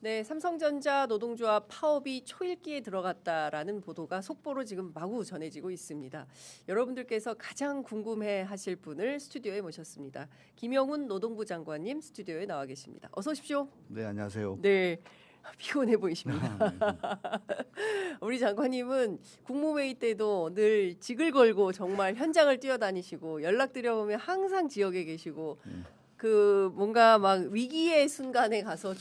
네, 삼성전자 노동조합 파업이 초읽기에 들어갔다라는 보도가 속보로 지금 마구 전해지고 있습니다. 여러분들께서 가장 궁금해하실 분을 스튜디오에 모셨습니다. 김영훈 노동부 장관님 스튜디오에 나와 계십니다. 어서 오십시오. 네, 안녕하세요. 네, 피곤해 보이십니다. 우리 장관님은 국무회의 때도 늘 직을 걸고 정말 현장을 뛰어다니시고 연락드려보면 항상 지역에 계시고 그 뭔가 막 위기의 순간에 가서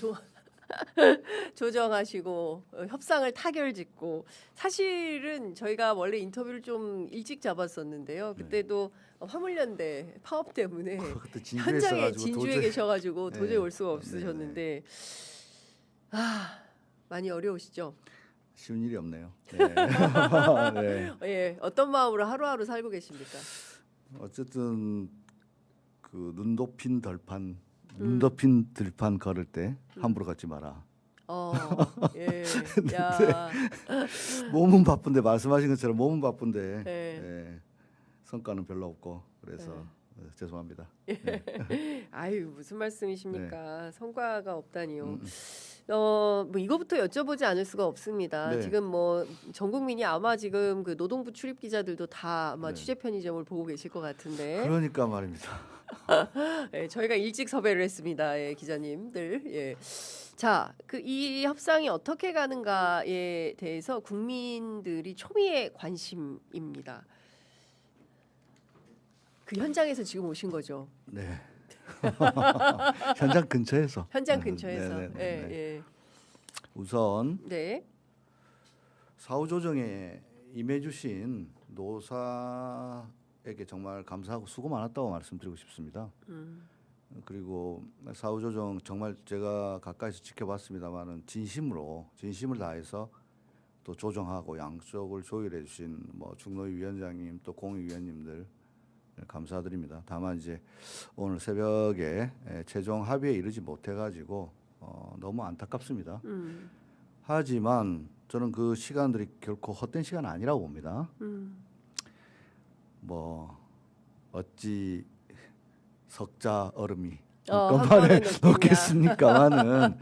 조정하시고 협상을 타결짓고 사실은 저희가 원래 인터뷰를 좀 일찍 잡았었는데요. 그때도 화물연대 파업 때문에 현장에 진주에 계셔가지고 도저히 올 수가 없으셨는데 많이 어려우시죠? 쉬운 일이 없네요. 네. 예, 어떤 마음으로 하루하루 살고 계십니까? 어쨌든 그 눈 덮인 들판 걸을 때 함부로 걷지 마라. 예. 야. 몸은 바쁜데 말씀하신 것처럼 몸은 바쁜데 예, 성과는 별로 없고 그래서 죄송합니다. 아유 무슨 말씀이십니까? 성과가 없다니요. 뭐 이거부터 여쭤보지 않을 수가 없습니다. 지금 뭐 전 국민이 아마 지금 그 노동부 출입 기자들도 다 아마 취재 편의점을 보고 계실 것 같은데. 그러니까 말입니다. 네, 저희가 일찍 섭외를 했습니다. 예, 기자님들. 예. 자, 그 이 협상이 어떻게 가는가에 대해서 국민들이 초미의 관심입니다. 그 현장에서 지금 오신 거죠? 네. 현장 근처에서. 현장 근처에서. 예. 우선 사후 조정에 임해주신 노사에게 정말 감사하고 수고 많았다고 말씀드리고 싶습니다. 그리고 사후 조정 정말 제가 가까이서 지켜봤습니다만은 진심을 다해서 또 조정하고 양쪽을 조율해 주신 뭐 중노위 위원장님 또 공위위원님들 감사드립니다. 다만 이제 오늘 새벽에 최종 합의에 이르지 못해가지고 너무 안타깝습니다. 하지만 저는 그 시간들이 결코 헛된 시간 아니라고 봅니다. 뭐 어찌 석자 얼음이 한꺼번에 녹겠습니까만은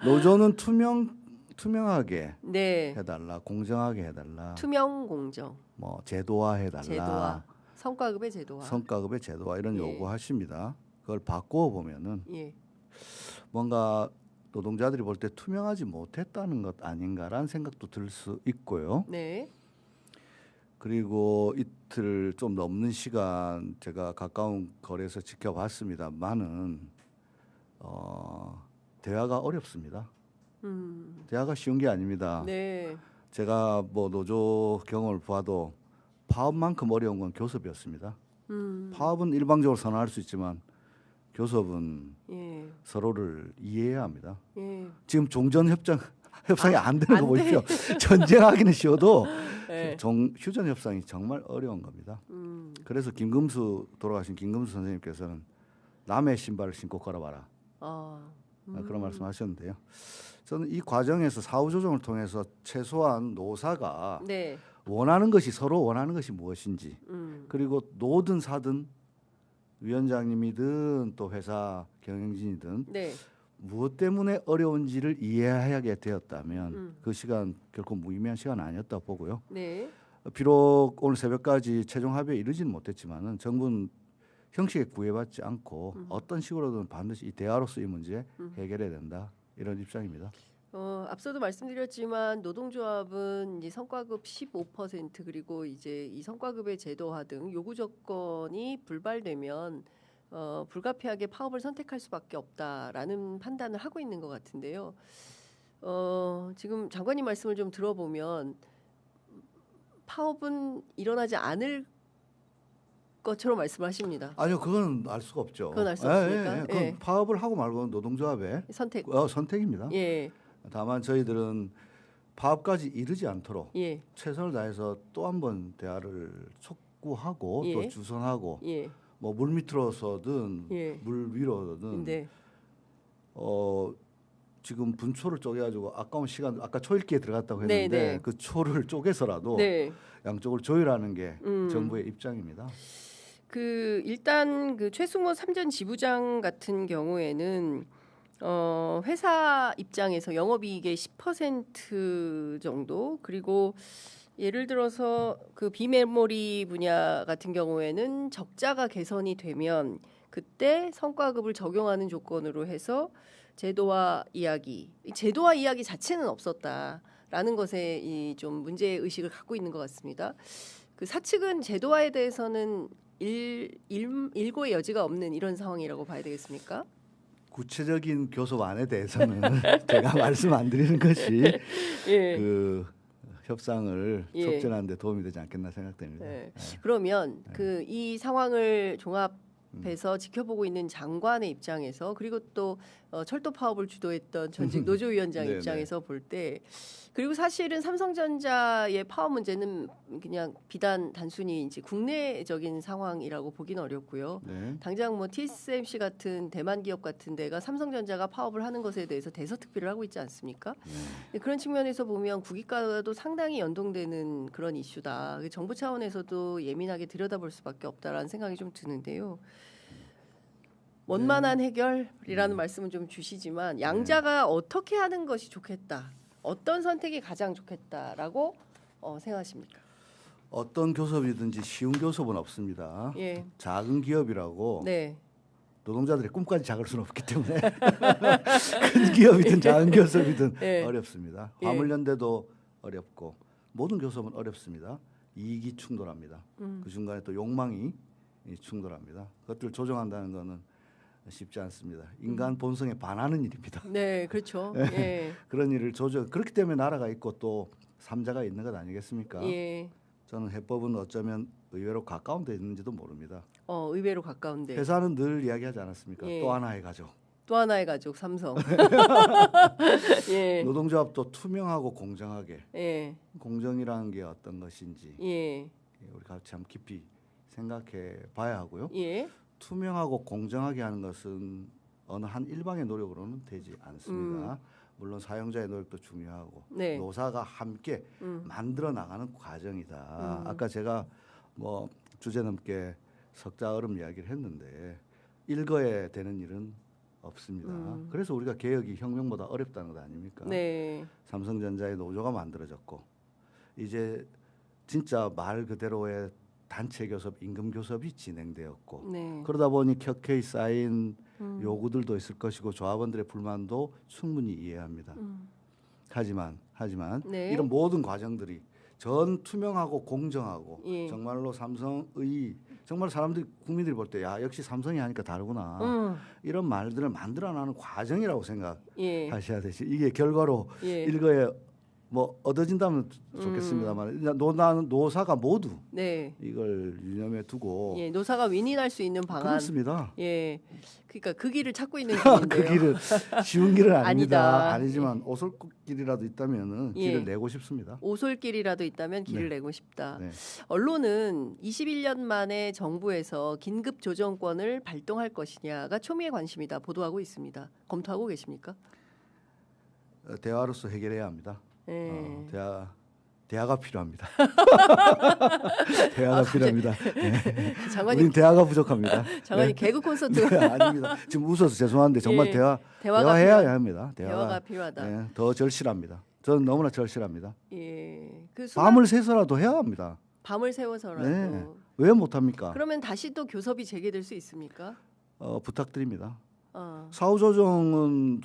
노조는 투명하게 해달라, 공정하게 해달라. 투명 공정. 뭐 제도화해달라. 성과급의 제도화 이런 요구하십니다. 그걸 바꾸어 보면은 뭔가 노동자들이 볼 때 투명하지 못했다는 것 아닌가라는 생각도 들 수 있고요. 그리고 이틀 좀 넘는 시간 제가 가까운 거리에서 지켜봤습니다만은 대화가 어렵습니다. 대화가 쉬운 게 아닙니다. 제가 뭐 노조 경험을 봐도 파업만큼 어려운 건 교섭이었습니다. 파업은 일방적으로 선언할 수 있지만 교섭은 서로를 이해해야 합니다. 지금 종전 협상이 안 되는 거 보십시오. 전쟁하기는 쉬워도 휴전 협상이 정말 어려운 겁니다. 그래서 돌아가신 김금수 선생님께서는 남의 신발을 신고 걸어봐라. 그런 말씀하셨는데요. 저는 이 과정에서 사후 조정을 통해서 최소한 노사가 원하는 것이 서로 원하는 것이 무엇인지 그리고 노든 사든 위원장님이든 또 회사 경영진이든 무엇 때문에 어려운지를 이해하게 되었다면 그 시간 결코 무의미한 시간 아니었다고 보고요. 비록 오늘 새벽까지 최종 합의에 이르지는 못했지만은 정부는 형식에 구애받지 않고 어떤 식으로든 반드시 이 대화로서 이 문제 해결해야 된다 이런 입장입니다. 앞서도 말씀드렸지만 노동조합은 이제 성과급 15% 그리고 이제 이 성과급의 제도화 등 요구 조건이 불발되면 불가피하게 파업을 선택할 수밖에 없다라는 판단을 하고 있는 것 같은데요. 지금 장관님 말씀을 좀 들어보면 파업은 일어나지 않을 것처럼 말씀하십니다. 아니요, 그건 알 수가 없죠. 그건 알 수 없습니까? 그건 파업을 하고 말고는 노동조합의 선택입니다. 다만 저희들은 파업까지 이르지 않도록 최선을 다해서 또 한 번 대화를 촉구하고 또 주선하고 뭐 물 밑으로서든 물 위로든 지금 분초를 쪼개가지고 아까운 시간 아까 초읽기에 들어갔다고 했는데 그 초를 쪼개서라도 양쪽을 조율하는 게 정부의 입장입니다. 일단 그 최승호 삼전 지부장 같은 경우에는 회사 입장에서 영업이익의 10% 정도 그리고 예를 들어서 그 비메모리 분야 같은 경우에는 적자가 개선이 되면 그때 성과급을 적용하는 조건으로 해서 제도화 이야기 자체는 없었다라는 것에 이 좀 문제 의식을 갖고 있는 것 같습니다. 그 사측은 제도화에 대해서는 일고의 여지가 없는 이런 상황이라고 봐야 되겠습니까? 구체적인 교섭안에 대해서는 제가 말씀 안 드리는 것이 예. 그 협상을 촉진하는 데 도움이 되지 않겠나 생각됩니다. 네. 그러면 그 이 상황을 종합해서 지켜보고 있는 장관의 입장에서 그리고 또 철도 파업을 주도했던 전직 노조위원장 입장에서 볼 때 그리고 사실은 삼성전자의 파업 문제는 그냥 비단 단순히 이제 국내적인 상황이라고 보기는 어렵고요. 네. 당장 뭐 TSMC 같은 대만 기업 같은 데가 삼성전자가 파업을 하는 것에 대해서 대서특필을 하고 있지 않습니까? 네. 그런 측면에서 보면 국익과도 상당히 연동되는 그런 이슈다. 정부 차원에서도 예민하게 들여다볼 수밖에 없다라는 생각이 좀 드는데요. 원만한 해결이라는 말씀은 좀 주시지만 양자가 어떻게 하는 것이 좋겠다. 어떤 선택이 가장 좋겠다라고 생각하십니까? 어떤 교섭이든지 쉬운 교섭은 없습니다. 예. 작은 기업이라고 네. 노동자들의 꿈까지 작을 수는 없기 때문에 큰 기업이든 작은 교섭이든 예. 어렵습니다. 화물연대도 어렵고 모든 교섭은 어렵습니다. 이익이 충돌합니다. 그 중간에 또 욕망이 충돌합니다. 그것들을 조정한다는 것은 쉽지 않습니다. 인간 본성에 반하는 일입니다. 네, 그렇죠. 예. 그런 일을 그렇기 때문에 나라가 있고 또 삼자가 있는 것 아니겠습니까? 예. 저는 해법은 어쩌면 의외로 가까운 데 있는지도 모릅니다. 의외로 가까운데. 회사는 늘 이야기하지 않았습니까? 예. 또 하나의 가족. 또 하나의 가족 삼성. 예. 노동조합도 투명하고 공정하게. 예. 공정이라는 게 어떤 것인지 예. 우리 같이 한번 깊이 생각해 봐야 하고요. 예. 투명하고 공정하게 하는 것은 어느 한 일방의 노력으로는 되지 않습니다. 물론 사용자의 노력도 중요하고 네. 노사가 함께 만들어 나가는 과정이다. 아까 제가 뭐 주제 넘게 석자얼음 이야기를 했는데 일거에 되는 일은 없습니다. 그래서 우리가 개혁이 혁명보다 어렵다는 것 아닙니까? 네. 삼성전자의 노조가 만들어졌고 이제 진짜 말 그대로의 단체 교섭, 임금 교섭이 진행되었고 네. 그러다 보니 켜켜이 쌓인 요구들도 있을 것이고 조합원들의 불만도 충분히 이해합니다. 하지만 네. 이런 모든 과정들이 전 투명하고 공정하고 예. 정말로 삼성의 정말 사람들이 국민들이 볼 때 야 역시 삼성이 하니까 다르구나 이런 말들을 만들어나는 과정이라고 생각하셔야 되지 이게 결과로 일거에 뭐 얻어진다면 좋겠습니다만 노사가 모두 이걸 유념해 두고 노사가 윈윈할 수 있는 방안 그렇습니다. 예, 그러니까 그 길을 찾고 있는 길인데요. 그 길은 쉬운 길은 아닙니다. 아니지만 오솔길이라도 있다면은 길을 내고 싶습니다. 오솔길이라도 있다면 길을 내고 싶다. 언론은 21년 만에 정부에서 긴급 조정권을 발동할 것이냐가 초미의 관심이다 보도하고 있습니다. 검토하고 계십니까? 대화로서 해결해야 합니다. 대화가 필요합니다. 대화가 필요합니다. 장관님, 우린 대화가 부족합니다. 장관님 개그 콘서트 아닙니다. 지금 웃어서 죄송한데 정말 대화해야 합니다. 대화가 필요하다. 더 절실합니다. 저는 너무나 절실합니다. 그 밤을 새서라도 해야 합니다. 밤을 새워서라도. 왜 못합니까? 그러면 다시 또 교섭이 재개될 수 있습니까? 부탁드립니다. 사후 조정은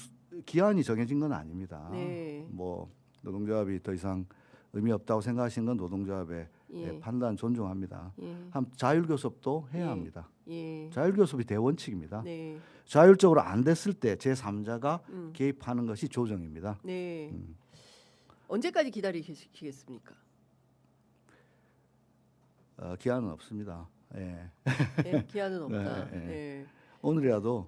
기한이 정해진 건 아닙니다. 뭐 노동조합이 더 이상 의미 없다고 생각하시는 건 노동조합의 판단 존중합니다. 자율교섭도 해야 합니다. 자율교섭이 대원칙입니다. 자율적으로 안 됐을 때 제3자가 개입하는 것이 조정입니다. 언제까지 기다리시겠습니까? 기한은 없습니다. 기한은 없다. 오늘이라도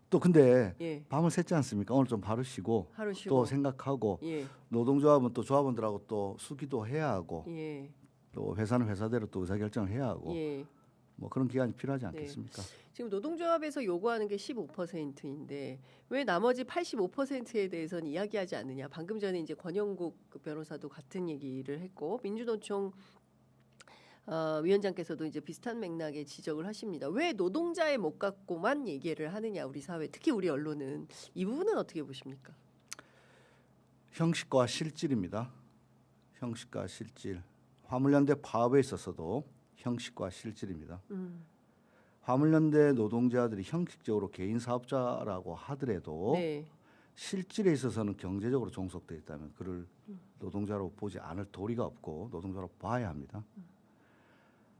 또 근데 밤을 샜지 않습니까? 오늘 좀 하루 쉬고 또 생각하고 노동조합은 또 조합원들하고 또 수기도 해야 하고 또 회사는 회사대로 또 의사결정을 해야 하고 뭐 그런 기간이 필요하지 않겠습니까? 지금 노동조합에서 요구하는 게 15%인데 왜 나머지 85%에 대해서는 이야기하지 않느냐? 방금 전에 이제 권영국 변호사도 같은 얘기를 했고 민주노총 위원장께서도 이제 비슷한 맥락의 지적을 하십니다. 왜 노동자의 목 갖고만 얘기를 하느냐 우리 사회, 특히 우리 언론은 이 부분은 어떻게 보십니까? 형식과 실질입니다. 형식과 실질. 화물연대 파업에 있어서도 형식과 실질입니다. 화물연대 노동자들이 형식적으로 개인 사업자라고 하더라도 네. 실질에 있어서는 경제적으로 종속되어 있다면 그를 노동자로 보지 않을 도리가 없고 노동자로 봐야 합니다.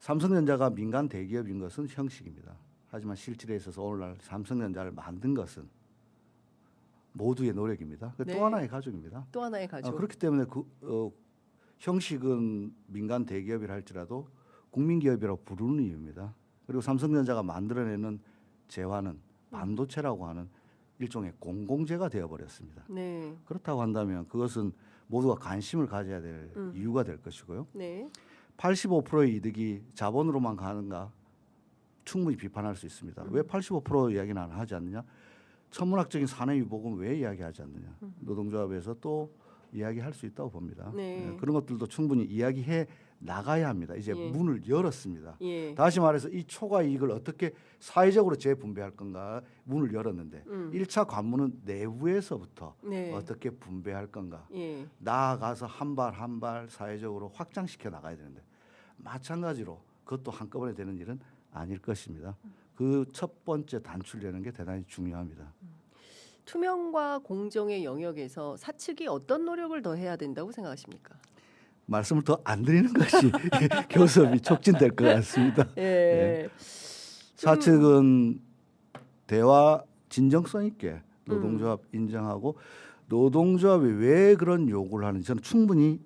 삼성전자가 민간 대기업인 것은 형식입니다. 하지만 실질에 있어서 오늘날 삼성전자를 만든 것은 모두의 노력입니다. 네. 또 하나의 가족입니다. 또 하나의 가족. 그렇기 때문에 형식은 민간 대기업이라 할지라도 국민기업이라고 부르는 이유입니다. 그리고 삼성전자가 만들어내는 재화는 반도체라고 하는 일종의 공공재가 되어버렸습니다. 네. 그렇다고 한다면 그것은 모두가 관심을 가져야 될 이유가 될 것이고요. 네. 85%의 이득이 자본으로만 가는가 충분히 비판할 수 있습니다. 왜 85% 이야기는 안 하지 않느냐? 천문학적인 산의 유복은 왜 이야기하지 않느냐? 노동조합에서 또 이야기할 수 있다고 봅니다. 네. 네, 그런 것들도 충분히 이야기해 나가야 합니다. 이제 예. 문을 열었습니다. 예. 다시 말해서 이 초과 이익을 어떻게 사회적으로 재분배할 건가 문을 열었는데 1차 관문은 내부에서부터 네. 어떻게 분배할 건가 예. 나아가서 한 발 한 발 사회적으로 확장시켜 나가야 되는데 마찬가지로 그것도 한꺼번에 되는 일은 아닐 것입니다. 그 첫 번째 단출되는 게 대단히 중요합니다. 투명과 공정의 영역에서 사측이 어떤 노력을 더 해야 된다고 생각하십니까? 말씀을 더 안 드리는 것이 교섭이 촉진될 것 같습니다. 예. 네. 사측은 대화 진정성 있게 노동조합 인정하고 노동조합이 왜 그런 요구를 하는지 저는 충분히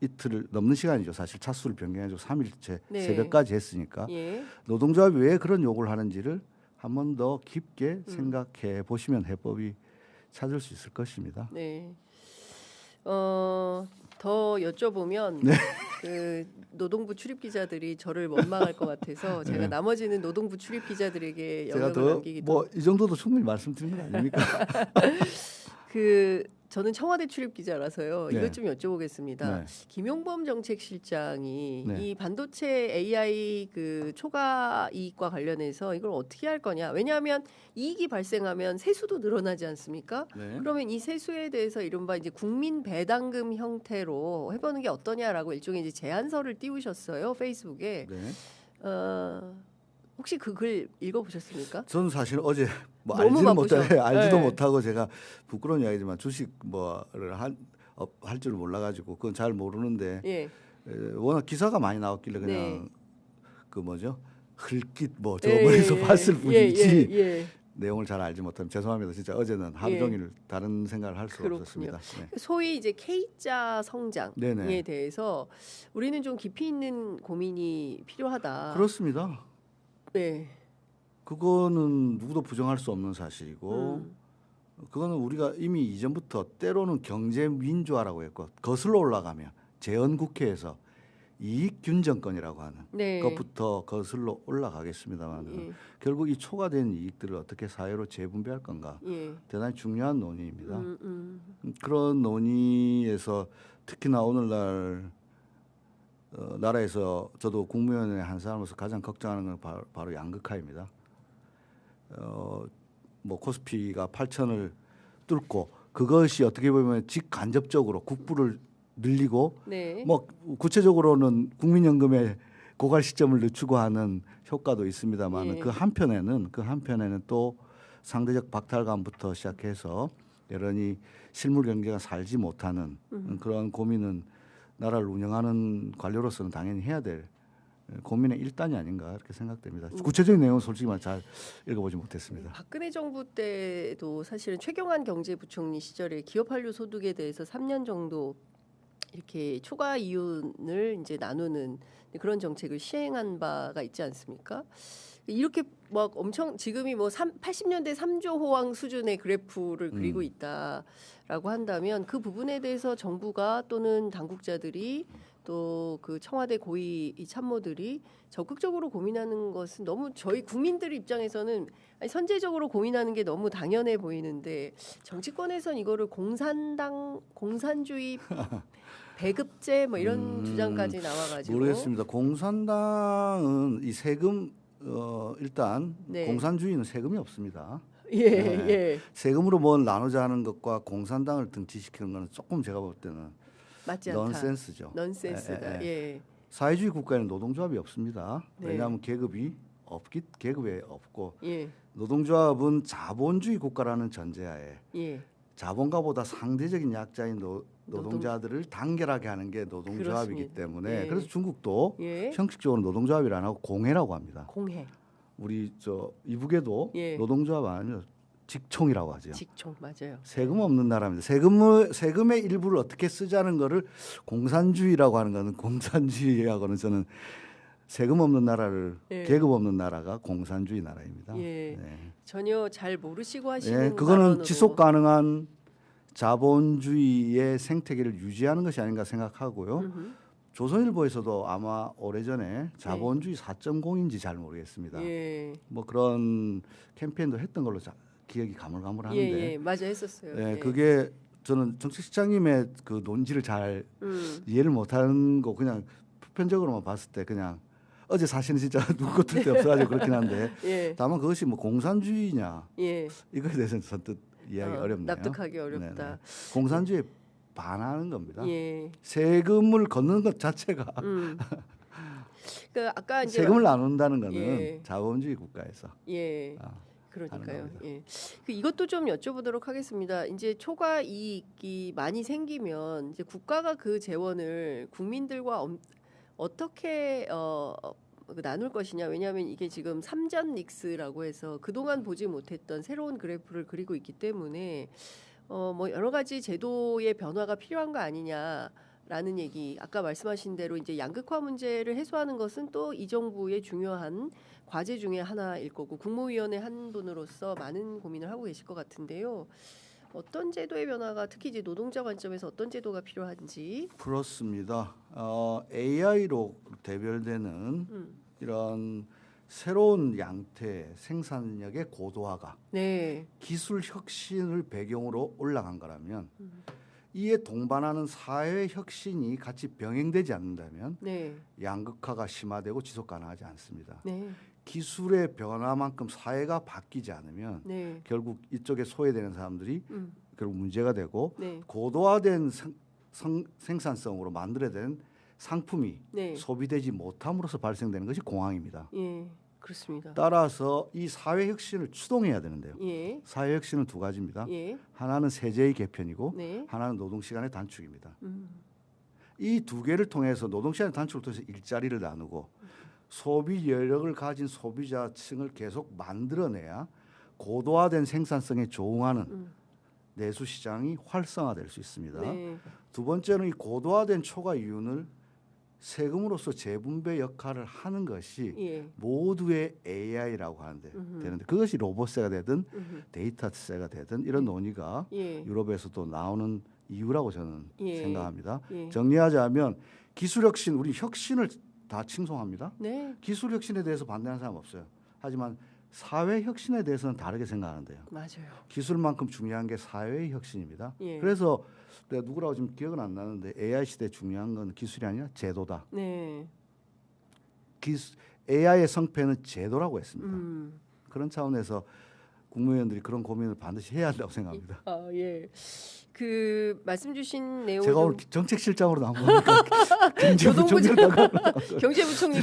이틀을 넘는 시간이죠. 사실 차수를 변경해서 3일째 네. 새벽까지 했으니까 예. 노동조합이 왜 그런 요구를 하는지를 한 번 더 깊게 생각해 보시면 해법이 찾을 수 있을 것입니다. 네. 더 여쭤보면 네. 그 노동부 출입 기자들이 저를 원망할 것 같아서 제가 네. 나머지는 노동부 출입 기자들에게 영역을 남기기도 뭐이 정도도 충분히 말씀드린 건 아닙니까? 저는 청와대 출입 기자라서요. 네. 이것 좀 여쭤보겠습니다. 네. 김용범 정책실장이 네. 이 반도체 AI 그 초과 이익과 관련해서 이걸 어떻게 할 거냐? 왜냐하면 이익이 발생하면 세수도 늘어나지 않습니까? 네. 그러면 이 세수에 대해서 이른바 이제 국민 배당금 형태로 해보는 게 어떠냐라고 일종의 이제 제안서를 띄우셨어요 페이스북에. 네. 혹시 그 글 읽어보셨습니까? 저는 사실 어제 뭐 알지도 못하고 제가 부끄러운 이야기지만 주식 뭐를 할 줄 몰라가지고 그건 잘 모르는데 예. 워낙 기사가 많이 나왔길래 그냥 네. 그 뭐죠 흘깃 뭐 저번에서 봤을 뿐이지 내용을 잘 알지 못하면 죄송합니다. 진짜 어제는 하루 종일 다른 생각을 할 수가 없었습니다. 네. 소위 이제 K자 성장에 네네. 대해서 우리는 좀 깊이 있는 고민이 필요하다. 그렇습니다. 네. 그거는 누구도 부정할 수 없는 사실이고 그거는 우리가 이미 이전부터 때로는 경제 민주화라고 했고 거슬러 올라가면 재헌국회에서 이익균정권이라고 하는 네. 것부터 거슬러 올라가겠습니다만 결국 이 초과된 이익들을 어떻게 사회로 재분배할 건가 대단히 중요한 논의입니다. 그런 논의에서 특히나 오늘날 나라에서 저도 국무위원회 한 사람으로서 가장 걱정하는 건 바로 양극화입니다. 뭐 코스피가 8,000을 뚫고 그것이 어떻게 보면 직간접적으로 국부를 늘리고 네. 뭐 구체적으로는 국민연금의 고갈 시점을 늦추고 하는 효과도 있습니다만 예. 그 한편에는 또 상대적 박탈감부터 시작해서 여전히 실물 경제가 살지 못하는 그런 고민은 나라를 운영하는 관료로서는 당연히 해야 될 고민의 일단이 아닌가 이렇게 생각됩니다. 구체적인 내용은 솔직히 말 잘 읽어보지 못했습니다. 박근혜 정부 때도 사실은 최경환 경제부총리 시절에 기업 한류 소득에 대해서 3년 정도 이렇게 초과 이윤을 이제 나누는 그런 정책을 시행한 바가 있지 않습니까? 이렇게 막 엄청 지금이 뭐 80년대 3조 호황 수준의 그래프를 그리고 있다라고 한다면 그 부분에 대해서 정부가 또는 당국자들이 또 그 청와대 고위 이 참모들이 적극적으로 고민하는 것은 너무 저희 국민들 입장에서는 아니, 선제적으로 고민하는 게 너무 당연해 보이는데 정치권에선 이거를 공산주의 배급제 뭐 이런 주장까지 나와가지고 모르겠습니다. 공산당은 이 세금 일단 네. 공산주의는 세금이 없습니다. 예, 네. 예. 세금으로 뭘 나누자는 것과 공산당을 등치시키는 것은 조금 제가 볼 때는 맞지 않다. 넌센스죠. 넌센스다. 예. 사회주의 국가에는 노동조합이 없습니다. 네. 왜냐하면 계급에 없고 예. 노동조합은 자본주의 국가라는 전제하에 예. 자본가보다 상대적인 약자인 노동자들을 단결하게 하는 게 노동조합이기 그렇습니다. 때문에 예. 그래서 중국도 예. 형식적으로 노동조합이라 안 하고 공회라고 합니다. 공회. 우리 저 이북에도 예. 노동조합 아니면 직총이라고 하죠. 직총 맞아요. 세금 없는 나라입니다. 세금의 일부를 어떻게 쓰자는 거를 공산주의라고 하는 거는 공산주의하고는 저는 세금 없는 나라를 예. 계급 없는 나라가 공산주의 나라입니다. 예. 네. 전혀 잘 모르시고 하시는 예, 그거는 발언으로. 지속 가능한 자본주의의 생태계를 유지하는 것이 아닌가 생각하고요. 조선일보에서도 아마 오래전에 자본주의 4.0인지 잘 모르겠습니다. 예. 뭐 그런 캠페인도 했던 걸로 기억이 가물가물하는데. 예, 맞아 했었어요. 예, 예. 그게 저는 정책실장님의 그 논지를 잘 이해를 못하는 거 그냥 보편적으로만 봤을 때 그냥 어제 사실은 진짜 누구 것도 없어가지고 그렇긴 한데 예. 다만 그것이 뭐 공산주의냐 예. 이거에 대해서는 선뜻 이해하기 어렵네요. 납득하기 어렵다. 네네. 공산주의에 반하는 겁니다. 예. 세금을 걷는 것 자체가 그 아까 이제 세금을 나눈다는 거는 예. 자본주의 국가에서 예. 하는 그러니까요. 겁니다. 예. 그 이것도 좀 여쭤보도록 하겠습니다. 이제 초과 이익이 많이 생기면 이제 국가가 그 재원을 국민들과 어떻게 나눌 것이냐. 왜냐하면 이게 지금 삼전 닉스라고 해서 그동안 보지 못했던 새로운 그래프를 그리고 있기 때문에 뭐 여러 가지 제도의 변화가 필요한 거 아니냐라는 얘기. 아까 말씀하신 대로 이제 양극화 문제를 해소하는 것은 또 이 정부의 중요한 과제 중에 하나일 거고 국무위원회 한 분으로서 많은 고민을 하고 계실 것 같은데요. 어떤 제도의 변화가 특히 이제 노동자 관점에서 어떤 제도가 필요한지. 그렇습니다. AI로 대별되는 이런 새로운 양태 생산력의 고도화가 네. 기술 혁신을 배경으로 올라간 거라면 이에 동반하는 사회 혁신이 같이 병행되지 않는다면 네. 양극화가 심화되고 지속 가능하지 않습니다. 네. 기술의 변화만큼 사회가 바뀌지 않으면 네. 결국 이쪽에 소외되는 사람들이 결국 문제가 되고 네. 고도화된 생산성으로 만들어낸 상품이 네. 소비되지 못함으로써 발생되는 것이 공황입니다. 예. 그렇습니다. 따라서 이 사회 혁신을 추동해야 되는데요. 예. 사회 혁신은 두 가지입니다. 예. 하나는 세제의 개편이고 네. 하나는 노동 시간의 단축입니다. 이 두 개를 통해서 노동 시간의 단축을 통해서 일자리를 나누고 소비 여력을 가진 소비자층을 계속 만들어내야 고도화된 생산성에 조응하는 내수 시장이 활성화될 수 있습니다. 네. 두 번째는 이 고도화된 초과 이윤을 세금으로서 재분배 역할을 하는 것이 예. 모두의 AI라고 하는데 되는데 그것이 로봇세가 되든 데이터세가 되든 이런 논의가 예. 유럽에서도 나오는 이유라고 저는 예. 생각합니다. 예. 정리하자면 기술 혁신, 우리 혁신을 다 칭송합니다. 네. 기술 혁신에 대해서 반대하는 사람 없어요. 하지만 사회 혁신에 대해서는 다르게 생각하는데요. 맞아요. 기술만큼 중요한 게 사회의 혁신입니다. 예. 그래서 내가 누구라고 지금 기억은 안 나는데 AI 시대 중요한 건 기술이 아니라 제도다. 네. AI의 성패는 제도라고 했습니다. 그런 차원에서 국무위원들이 그런 고민을 반드시 해야 한다고 생각합니다. 아 예. 그 말씀 주신 내용 제가 오늘 정책실장으로 나오니까 경제부총리를 경제부총리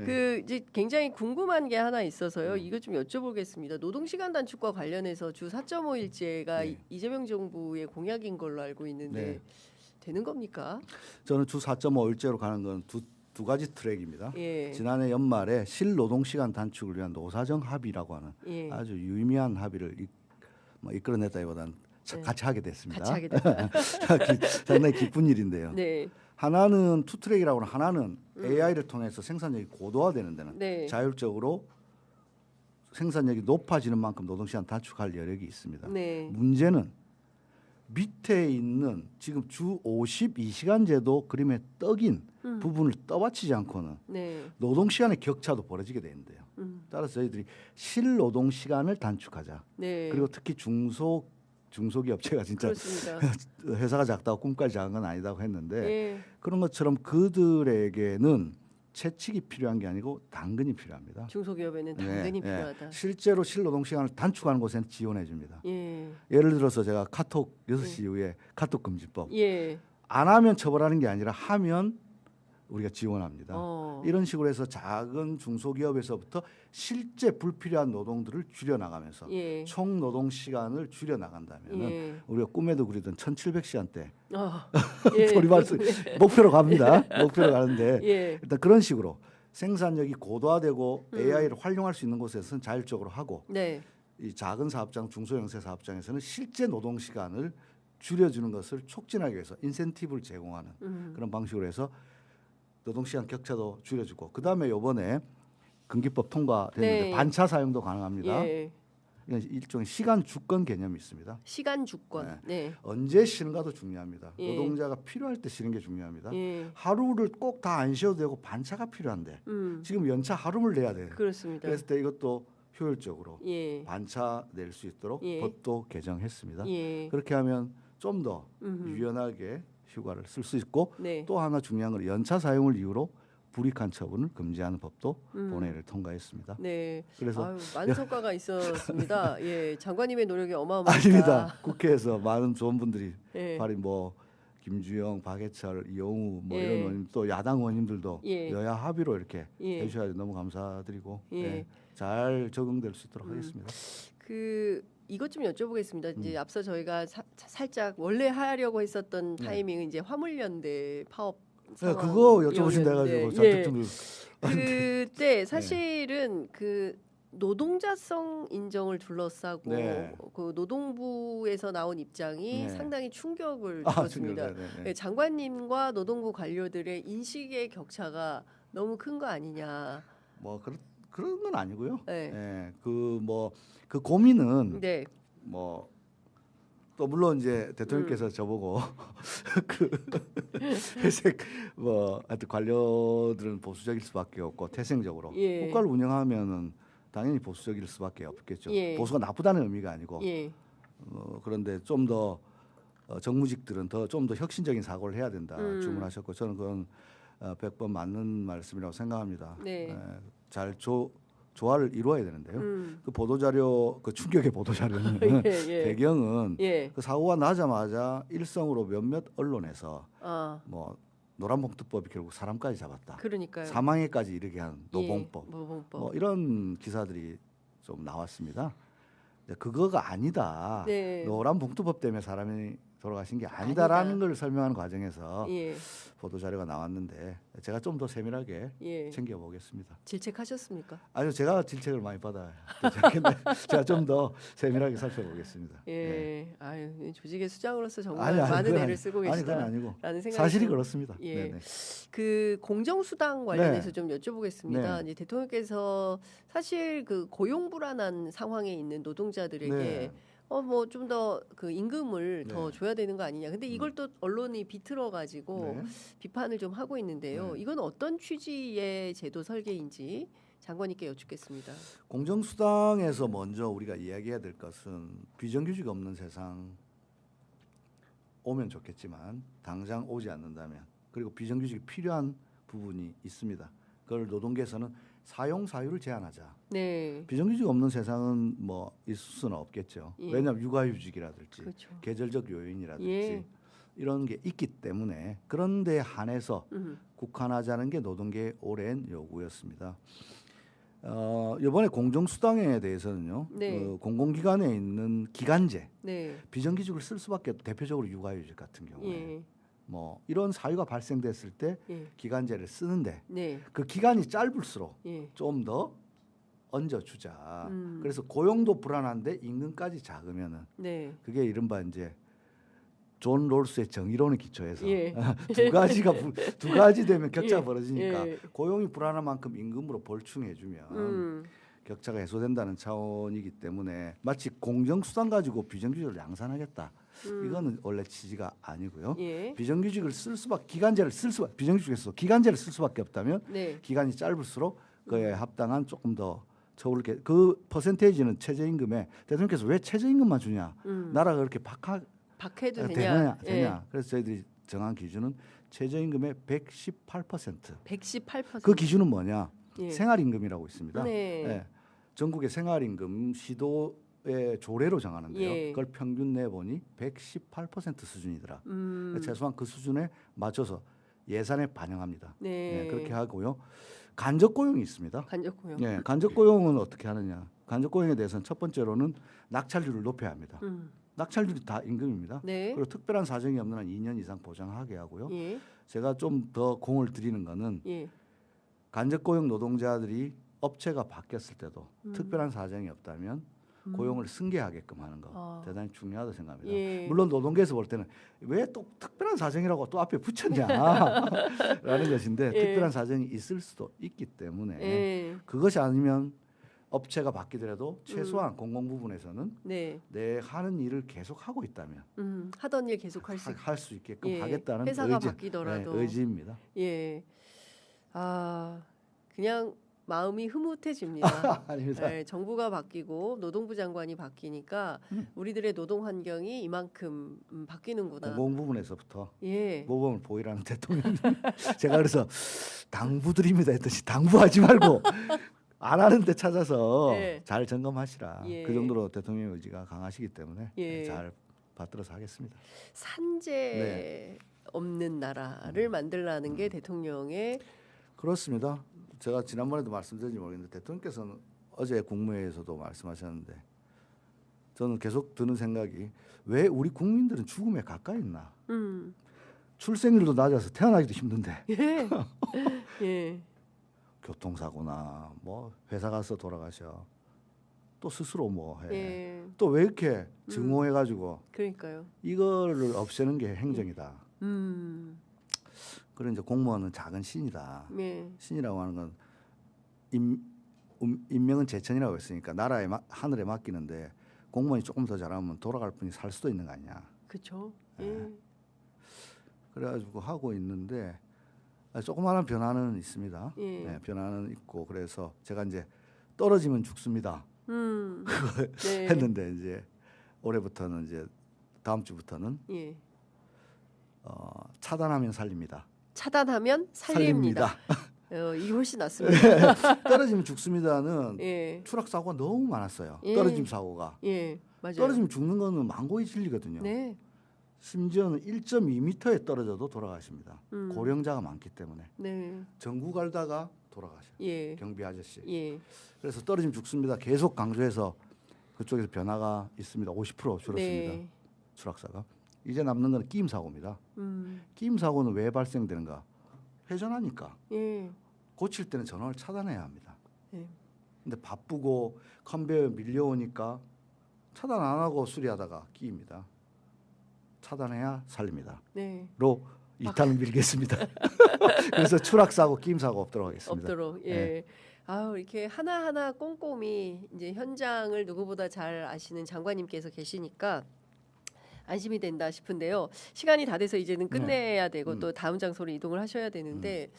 그 이제 굉장히 궁금한 게 하나 있어서요. 이거 좀 여쭤보겠습니다. 노동시간 단축과 관련해서 주 4.5일제가 네. 이재명 정부의 공약인 걸로 알고 있는데 네. 되는 겁니까? 저는 주 4.5일제로 가는 건 두 가지 트랙입니다. 예. 지난해 연말에 실노동시간 단축을 위한 노사정 합의라고 하는 예. 아주 유의미한 합의를 이끌어냈다기보다는 네. 같이 하게 됐습니다. 같이 하게 됐다. 상당히 기쁜 일인데요. 네. 하나는 투트랙이라고 하는 하나는 AI를 통해서 생산력이 고도화되는 데는 네. 자율적으로 생산력이 높아지는 만큼 노동시간 단축할 여력이 있습니다. 네. 문제는 밑에 있는 지금 주 52시간 제도 그림에 떡인 부분을 떠받치지 않고는 네. 노동시간의 격차도 벌어지게 되는데요. 따라서 저희들이 실노동시간을 단축하자. 네. 그리고 특히 중소기업 업체가 진짜 회사가 작다고 꿈까지 작은 건 아니다고 했는데 네. 그런 것처럼 그들에게는 채찍이 필요한 게 아니고 당근이 필요합니다. 중소기업에는 당근이 필요하다. 실제로 실노동시간을 단축하는 곳에는 지원해 줍니다. 예를 들어서 제가 카톡 6시 이후에 카톡 금지법 안 하면 처벌하는 게 아니라 하면 우리가 지원합니다. 이런 식으로 해서 작은 중소기업에서부터 실제 불필요한 노동들을 줄여나가면서 총 노동시간을 줄여나간다면 우리가 꿈에도 그리던 1700시간대 돌입할 수 목표로 갑니다. 목표로 가는데 일단 그런 식으로 생산력이 고도화되고 AI를 활용할 수 있는 곳에서는 자율적으로 하고 이 작은 사업장, 중소형세 사업장에서는 실제 노동시간을 줄여주는 것을 촉진하기 위해서 인센티브를 제공하는 그런 방식으로 해서 노동시간 격차도 줄여주고 그다음에 이번에 금기법 통과됐는데 반차 사용도 가능합니다. 일종의 시간 주권 개념이 있습니다. 시간 주권. 언제 쉬는가도 중요합니다. 노동자가 필요할 때 쉬는 게 중요합니다. 하루를 꼭 다 안 쉬어도 되고 반차가 필요한데 지금 연차 하루를 내야 돼요. 그렇습니다. 그랬을 때 이것도 효율적으로 반차 낼 수 있도록 법도 개정했습니다. 그렇게 하면 좀 더 유연하게 휴가를 쓸 수 있고 또 하나 중요한 건 연차 사용을 이유로 불이익한 처분을 금지하는 법도 본회의를 통과했습니다. 네. 그래서 많은 성과가 있었습니다. 장관님의 노력이 어마어마합니다. 아닙니다. 국회에서 많은 좋은 분들이 발의 김주영, 박해철, 이용우 이런 의원님 또 야당 의원님들도 여야 합의로 이렇게 해주셔서 너무 감사드리고 잘 적응될 수 있도록 하겠습니다. 이것 좀 여쭤보겠습니다. 이제 앞서 저희가 살짝 원래 하려고 했었던 타이밍은 이제 화물연대 파업 그거 여쭤보신다 해가지고 잔뜩 좀 그때 사실은 그 노동자성 인정을 둘러싸고 그 노동부에서 나온 입장이 상당히 충격을 주었습니다. 장관님과 노동부 관료들의 인식의 격차가 너무 큰 거 아니냐. 그런 건 아니고요. 그 고민은 또 물론 이제 대통령께서 저보고 그 회색 하여튼 관료들은 보수적일 수밖에 없고 태생적으로 국가를 운영하면은 당연히 보수적일 수밖에 없겠죠. 보수가 나쁘다는 의미가 아니고 그런데 좀 더 정무직들은 좀 더 혁신적인 사고를 해야 된다 주문하셨고 저는 그건 100번 맞는 말씀이라고 생각합니다. 잘 조화를 이루어야 되는데요. 그 보도자료, 그 충격의 보도자료는 배경은 그 사고가 나자마자 일성으로 몇몇 언론에서 노란봉투법이 결국 사람까지 잡았다. 그러니까요. 사망에까지 이르게 한 노봉법. 이런 기사들이 좀 나왔습니다. 그거가 아니다. 노란봉투법 때문에 사람이 돌아가신 게 아니다라는 걸 설명하는 과정에서 보도자료가 나왔는데 제가 좀 더 세밀하게 챙겨보겠습니다. 질책하셨습니까? 아니요. 제가 질책을 많이 받아요. 제가 좀 더 세밀하게 살펴보겠습니다. 아유, 조직의 수장으로서 정말 많은 애를 쓰고 계시다라는 생각이 사실이 그렇습니다. 그 공정수당 관련해서 좀 여쭤보겠습니다. 이제 대통령께서 사실 그 고용 불안한 상황에 있는 노동자들에게 좀 더 그 임금을 더 줘야 되는 거 아니냐. 근데 이걸 또 언론이 비틀어 가지고 비판을 좀 하고 있는데요. 이건 어떤 취지의 제도 설계인지 장관님께 여쭙겠습니다. 공정수당에서 먼저 우리가 이야기해야 될 것은 비정규직 없는 세상 오면 좋겠지만 당장 오지 않는다면 그리고 비정규직이 필요한 부분이 있습니다. 그걸 노동계에서는 사용 사유를 제한하자. 비정규직 없는 세상은 있을 수는 없겠죠. 왜냐하면 육아휴직이라든지 계절적 요인이라든지 이런 게 있기 때문에 그런 데 한해서 국한하자는 게 노동계의 오랜 요구였습니다. 이번에 공정수당에 대해서는요. 공공기관에 있는 기간제 비정규직을 쓸 수밖에 없고 대표적으로 육아휴직 같은 경우에 이런 사유가 발생됐을 때 기간제를 쓰는데 그 기간이 짧을수록 좀 더 얹어주자. 그래서 고용도 불안한데 임금까지 작으면은 그게 이른바 이제 존 롤스의 정의론을 기초해서 예. 두 가지 되면 격차가 예. 벌어지니까 예. 고용이 불안한 만큼 임금으로 볼충해주면 격차가 해소된다는 차원이기 때문에 마치 공정수당 가지고 비정규직을 양산하겠다. 이거는 원래 취지가 아니고요. 예. 비정규직을 쓸 수밖에 기간제를 쓸 수밖에 비정규직에서 기간제를 쓸 수밖에 없다면 네. 기간이 짧을수록 그에 합당한 조금 더 처우를 그 퍼센테이지는 최저임금에 대통령께서 왜 최저임금만 주냐? 나라가 그렇게 박해도 되냐? 되냐? 예. 그래서 저희들이 정한 기준은 최저임금의 118%. 118%. 그 기준은 뭐냐? 예. 생활임금이라고 있습니다. 네. 예. 전국의 생활임금 시도의 조례로 정하는데요. 예. 그걸 평균 내보니 118% 수준이더라. 최소한 그 수준에 맞춰서 예산에 반영합니다. 네. 네, 그렇게 하고요. 간접 고용이 있습니다. 간접 고용. 네, 간접 고용은 어떻게 하느냐? 간접 고용에 대해서는 첫 번째로는 낙찰률을 높여야 합니다. 낙찰률이 다 임금입니다. 네. 그리고 특별한 사정이 없는 한 2년 이상 보장하게 하고요. 예. 제가 좀 더 공을 들이는 거는 예. 간접 고용 노동자들이 업체가 바뀌었을 때도 특별한 사정이 없다면 고용을 승계하게끔 하는 거 대단히 중요하다고 생각합니다. 예. 물론 노동계에서 볼 때는 왜 또 특별한 사정이라고 또 앞에 붙였냐라는 것인데 예. 특별한 사정이 있을 수도 있기 때문에 예. 그것이 아니면 업체가 바뀌더라도 최소한 공공 부분에서는 네. 내 하는 일을 계속 하고 있다면 하던 일 계속 할 수 있게끔 예. 하겠다는 회사가 바뀌더라도 네, 의지입니다. 예. 아, 그냥 마음이 흐뭇해집니다. 아닙니다. 네, 정부가 바뀌고 노동부 장관이 바뀌니까 우리들의 노동 환경이 이만큼 바뀌는구나. 공공 부분에서부터 예. 모범을 보이라는 대통령. 제가 그래서 당부드립니다 했더니 당부하지 말고 안 하는 데 찾아서 예. 잘 점검하시라. 예. 그 정도로 대통령의 의지가 강하시기 때문에 예. 잘 받들어서 하겠습니다. 산재 네. 없는 나라를 만들라는 게 대통령의 그렇습니다. 제가 지난번에도 말씀드렸는지 모르겠는데 대통령께서는 어제 국무회의에서도 말씀하셨는데 저는 계속 드는 생각이 왜 우리 국민들은 죽음에 가까이 있나? 출생률도 낮아서 태어나기도 힘든데 예. 예. 교통사고나 뭐 회사 가서 돌아가셔 또 스스로 뭐 해. 예. 또 왜 이렇게 증오해가지고 그러니까요. 이거를 없애는 게 행정이다. 그런 이제 공무원은 작은 신이다. 예. 신이라고 하는 건 인명은 제천이라고 했으니까 나라에 하늘에 맡기는데 공무원이 조금 더 잘하면 돌아갈 분이 살 수도 있는 거 아니야. 그렇죠. 예. 예. 그래가지고 하고 있는데 조그마한 변화는 있습니다. 예. 네, 변화는 있고 그래서 제가 이제 떨어지면 죽습니다. 그걸 네. 했는데 이제 올해부터는 이제 다음 주부터는 예. 차단하면 살립니다. 차단하면 살립니다. 이게 훨씬 낫습니다. 떨어지면 죽습니다는 예. 추락 사고가 너무 많았어요. 예. 떨어짐 사고가. 예, 맞아요. 떨어지면 죽는 거는 망고의 진리거든요. 네. 심지어는 1.2m에 떨어져도 돌아가십니다. 고령자가 많기 때문에. 네. 전구 갈다가 돌아가셔요. 예. 경비 아저씨. 예. 그래서 떨어지면 죽습니다. 계속 강조해서 그쪽에서 변화가 있습니다. 50% 줄었습니다. 네. 추락사가. 이제 남는 건 끼임 사고입니다. 끼임 사고는 왜 발생되는가? 회전하니까. 예. 고칠 때는 전원을 차단해야 합니다. 예. 근데 바쁘고 컨베이어 밀려오니까 차단 안 하고 수리하다가 끼입니다. 차단해야 살립니다. 네. 로 2탄을 밀겠습니다. 그래서 추락 사고, 끼임 사고 없도록 하겠습니다. 없도록. 예. 네. 아우 이렇게 하나하나 꼼꼼히 이제 현장을 누구보다 잘 아시는 장관님께서 계시니까 안심이 된다 싶은데요. 시간이 다 돼서 이제는 끝내야 되고 또 다음 장소로 이동을 하셔야 되는데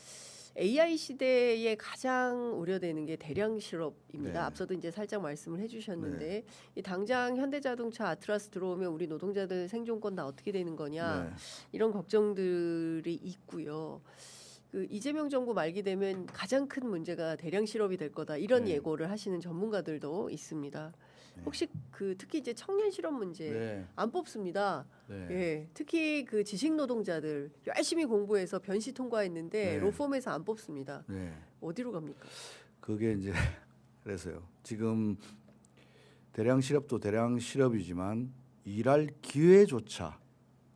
AI 시대에 가장 우려되는 게 대량 실업입니다. 네. 앞서도 이제 살짝 말씀을 해주셨는데 이 당장 현대자동차 아트라스 들어오면 우리 노동자들 생존권 다 어떻게 되는 거냐 네. 이런 걱정들이 있고요. 그 이재명 정부 말기 되면 가장 큰 문제가 대량 실업이 될 거다 이런 네. 예고를 하시는 전문가들도 있습니다. 혹시 그 특히 이제 청년 실업 문제 네. 안 뽑습니다. 네. 예, 특히 그 지식 노동자들 열심히 공부해서 변시 통과했는데 네. 로펌에서 안 뽑습니다. 네. 어디로 갑니까? 그게 이제 그래서요. 지금 대량 실업도 대량 실업이지만 일할 기회조차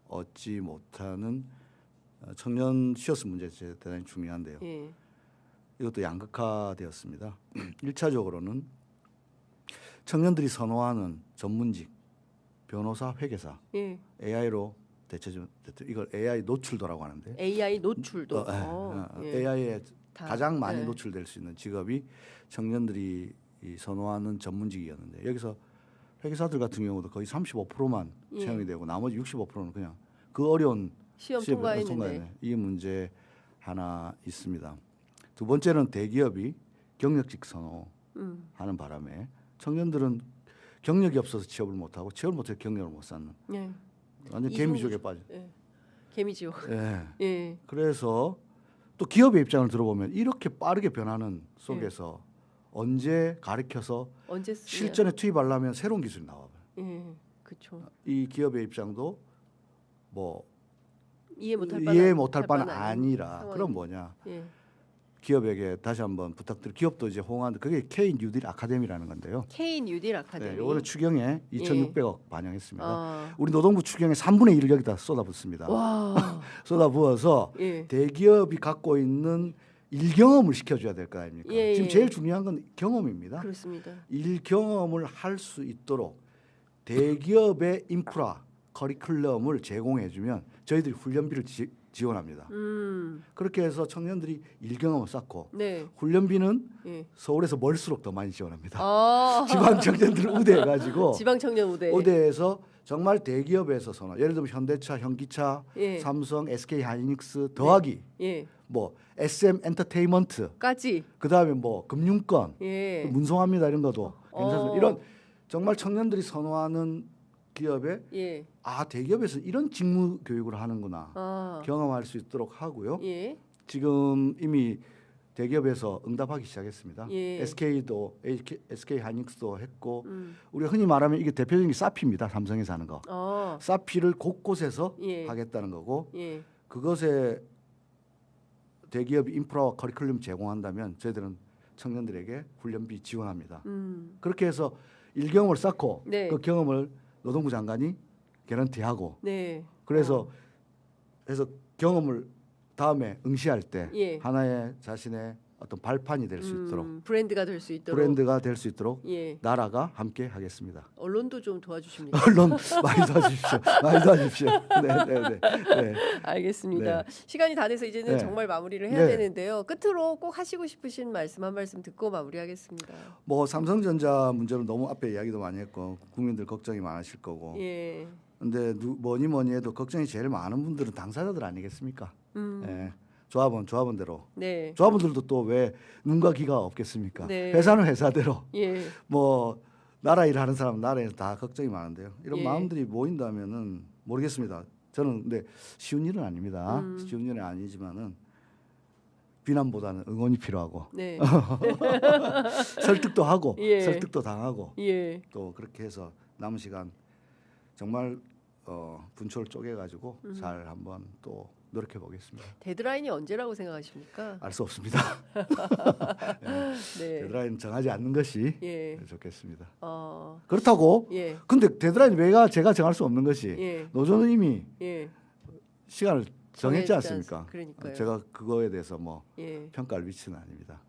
얻지 못하는 청년 취업수 문제 대단히 중요한데요. 예. 이것도 양극화되었습니다. 1차적으로는 청년들이 선호하는 전문직, 변호사, 회계사, 예. AI로 대체적으로 이걸 AI 노출도라고 하는데 AI 노출도 AI에 가장 많이 노출될 수 있는 직업이 청년들이 선호하는 전문직이었는데 여기서 회계사들 같은 경우도 거의 35%만 채용이 되고 나머지 65%는 그냥 그 어려운 시험 통과했는데 이 문제 하나 있습니다. 두 번째는 대기업이 경력직 선호하는 바람에 청년들은 경력이 없어서 취업을 못하고 취업을 못해서 경력을 못 쌓는 완전 개미지옥에 빠져. 개미지옥. 그래서 또 기업의 입장을 들어보면 이렇게 빠르게 변하는 속에서 언제 가르쳐서 실전에 투입하려면 새로운 기술이 나와요. 그렇죠. 이 기업의 입장도 뭐 이해 못할 바는 아니라 그럼 뭐냐? 기업에게 다시 한번 부탁드려. 기업도 이제 호응하는데 그게 K 뉴딜 아카데미라는 건데요. K 뉴딜 아카데미. 이번에 추경에 2,600억 반영했습니다. 우리 노동부 추경의 3분의 1을 여기다 쏟아붓습니다. 쏟아부어서 대기업이 갖고 있는 일 경험을 시켜줘야 될 거 아닙니까? 지금 제일 중요한 건 경험입니다. 그렇습니다. 일 경험을 할 수 있도록 대기업의 인프라 커리큘럼을 제공해주면 저희들이 훈련비를 지원합니다. 그렇게 해서 청년들이 일 경험을 쌓고 훈련비는 서울에서 멀수록 더 많이 지원합니다. 지방 청년들 우대해가지고 지방 청년 우대해서 정말 대기업에서 선호. 예를 들면 현대차, 현기차, 삼성, SK 하이닉스 더하기 뭐 SM 엔터테인먼트까지 그다음에 뭐 금융권, 문송합니다 이런 것도 괜찮습니다. 이런 정말 청년들이 선호하는 기업에 대기업에서 이런 직무 교육을 하는구나 경험할 수 있도록 하고요. 지금 이미 대기업에서 응답하기 시작했습니다. SK도 SK 하이닉스도 했고 우리가 흔히 말하면 이게 대표적인 게 사피입니다. 삼성에서 하는 거. 사피를 곳곳에서 하겠다는 거고 그것에 대기업 인프라와 커리큘럼 제공한다면 저희들은 청년들에게 훈련비 지원합니다. 그렇게 해서 일 경험을 쌓고 그 경험을 노동부 장관이 개런티하고 그래서 경험을 다음에 응시할 때 하나의 자신의 어떤 발판이 될 수 있도록 브랜드가 될 수 있도록 나라가 함께 하겠습니다. 언론도 좀 도와주십니까? 언론 많이 도와주십시오. 많이 도와주십시오. 네. 알겠습니다. 시간이 다 돼서 이제는 정말 마무리를 해야 되는데요. 끝으로 꼭 하시고 싶으신 말씀 한 말씀 듣고 마무리하겠습니다. 뭐 삼성전자 문제는 너무 앞에 이야기도 많이 했고 국민들 걱정이 많으실 거고. 근데 뭐니 해도 걱정이 제일 많은 분들은 당사자들 아니겠습니까? 조합원대로. 조합원들도 또 왜 눈과 귀가 없겠습니까? 회사는 회사대로. 뭐 나라 일하는 사람은 나라에서 다 걱정이 많은데요. 이런 마음들이 모인다면은 모르겠습니다. 저는 근데 쉬운 일은 아닙니다. 쉬운 일은 아니지만은 비난보다는 응원이 필요하고 설득도 하고 설득도 당하고 또 그렇게 해서 남은 시간 정말 분초를 쪼개가지고 잘 한번 또 노력해 보겠습니다. 데드라인이 언제라고 생각하십니까? 알 수 없습니다. 데드라인 정하지 않는 것이 좋겠습니다. 그렇다고 근데 데드라인 제가 정할 수 없는 것이 노조는 이미 시간을 정했지 않습니까? 그러니까요. 제가 그거에 대해서 뭐 평가할 위치는 아닙니다.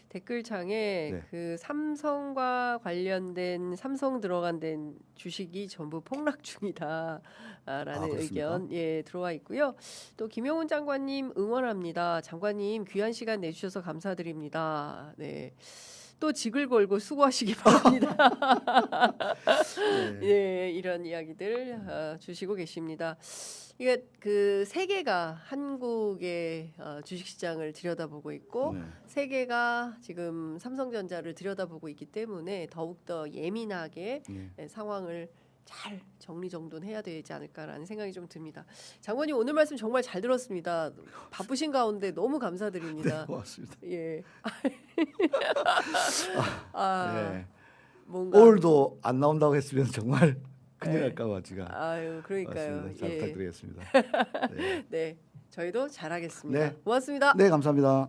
댓글창에 그 삼성과 관련된 삼성 들어간 된 주식이 전부 폭락 중이다라는 의견 들어와 있고요. 또 김영훈 장관님 응원합니다. 장관님 귀한 시간 내주셔서 감사드립니다. 또 직을 걸고 수고하시기 바랍니다. 이런 이야기들 주시고 계십니다. 이게 그 세계가 한국의 주식시장을 들여다보고 있고 세계가 지금 삼성전자를 들여다보고 있기 때문에 더욱더 예민하게 상황을 잘 정리정돈해야 되지 않을까라는 생각이 좀 듭니다. 장관님 오늘 말씀 정말 잘 들었습니다. 바쁘신 가운데 너무 감사드립니다. 고맙습니다. 뭔가 오늘도 안 나온다고 했으면 정말 큰일 날까봐 제가. 그러니까요. 잘 부탁드리겠습니다. 저희도 잘하겠습니다. 고맙습니다. 감사합니다.